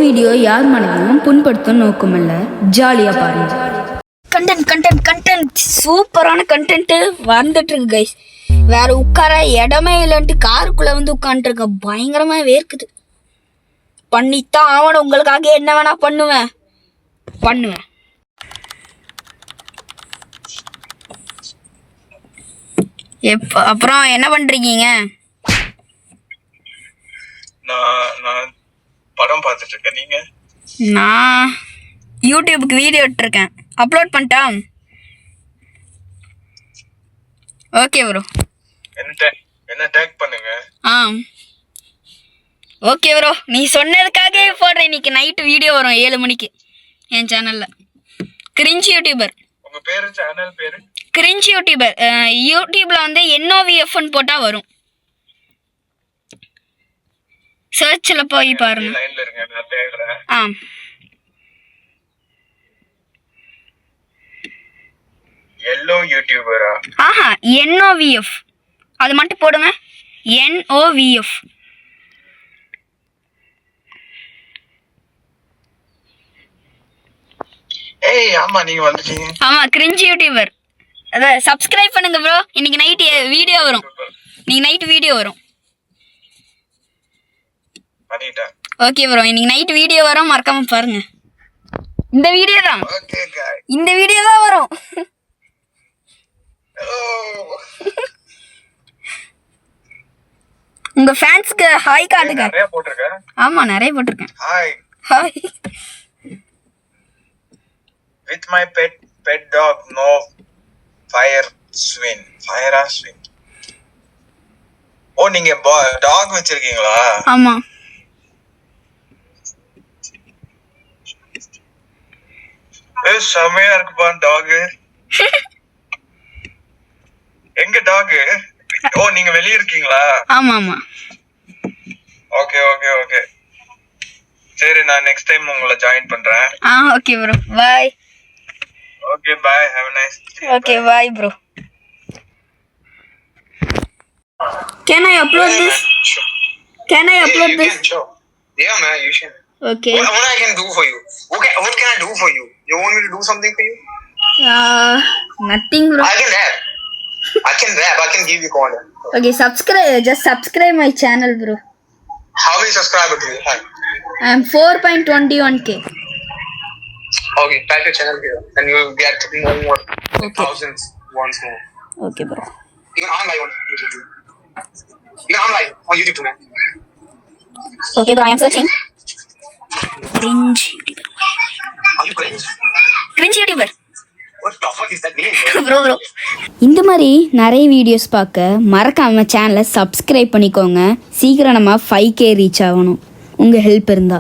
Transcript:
Video யார் மனதையும் புண்படுத்தும் நோக்கமல்ல, ஜாலியா பாருங்க. கண்டென்ட் சூப்பரான கண்டென்ட் வந்துட்டு இருக்கு கைஸ். வேற உட்கார இடமே இல்லைன்ட்டு காருக்குள்ள வந்து உட்காந்துருக்க, பயங்கரமா வேர்க்குது. பண்ணித்தான் ஆவணும், உங்களுக்காக என்ன வேணா பண்ணுவேன். அப்புறம் என்ன பண்றீங்க? நான் படம் பார்த்துட்டு இருக்கேன். நீங்க? நான் யூடியூப்க்கு வீடியோ எடுத்துருக்கேன், அப்லோட் பண்ணிட்டா? Okay bro. என்ன டேக் பண்ணுங்க. ஓகே ப்ரோ, நீ சொன்னதுக்காகவே போடுறேன். இன்னைக்கு நைட்டு வீடியோ வரும் 7 மணிக்கு என் சேனல்ல. Cringe YouTuber. உங்க பேரு? சேனல் பேரு கிரிஞ்ச் யூடியூபர். யூடியூப்ல வந்து NOVFன்னு போட்டா வரும். சர்ச்ல போய் பாருங்க. லைன்ல இருங்க, நான் தேடுறேன். yellow யூடியூபரா? ஆஹா, NOVF அது மட்டும் போடுங்க. NOVF. ஏய் ஆமா, நீங்க வந்துட்டீங்க. ஆமா, கிரிஞ்ச் யூடியூபர். அத சப்ஸ்கிரைப் பண்ணுங்க ப்ரோ. இன்னைக்கு நைட் வீடியோ வரும். பண்ணிட்டேன். ஓகே ப்ரோ, இன்னைக்கு நைட் வீடியோ வரும், மறக்காம பாருங்க. இந்த வீடியோ தான். ஓகே गाइस, இந்த வீடியோ தான் வரும். உங்க ஃபேன்ஸ்க்கு ஹாய் காட்டுங்க. நிறைய போட்டுருக்கேன். ஆமா, நிறைய போட்டுருக்கேன். Hi. With my pet dog, no fire swing. ஓ, நீங்க டாக் வச்சிருக்கீங்களா? ஆமா. செமையா இருக்குப்பா டாக். எங்க டாக்? ஓ, நீங்க வெளிய இருக்கீங்களா? ஆமா. ஓகே. சரி, நான் நெக்ஸ்ட் டைம் உங்களை ஜாயின் பண்றேன். Okay bro, bye. Okay, bye. Have a nice day. Okay, bye bro. Can I upload this? Yeah, you can, sure. Yeah, man, you should. Okay. What I can do for you? Okay, what can I do for you? You want me to do something for you? Nothing bro. I can rap. I can give you content. Okay, just subscribe my channel bro. How many subscribers do you have? I am 4.21k. Okay, type your channel here and you will get more thousands once more. Okay bro. Even I'm live on YouTube. Too, man. Okay bro, I am searching. Cringe YouTuber. Are you cringe? Cringe YouTuber. What the fuck is that name, bro? இந்த மாதிரி நிறைய videos பார்க்க மறக்காம சேனலை subscribe பண்ணிக்கோங்க. சீக்கிரம் நம்ம 5K reach ஆகணும், உங்க ஹெல்ப் இருந்தா.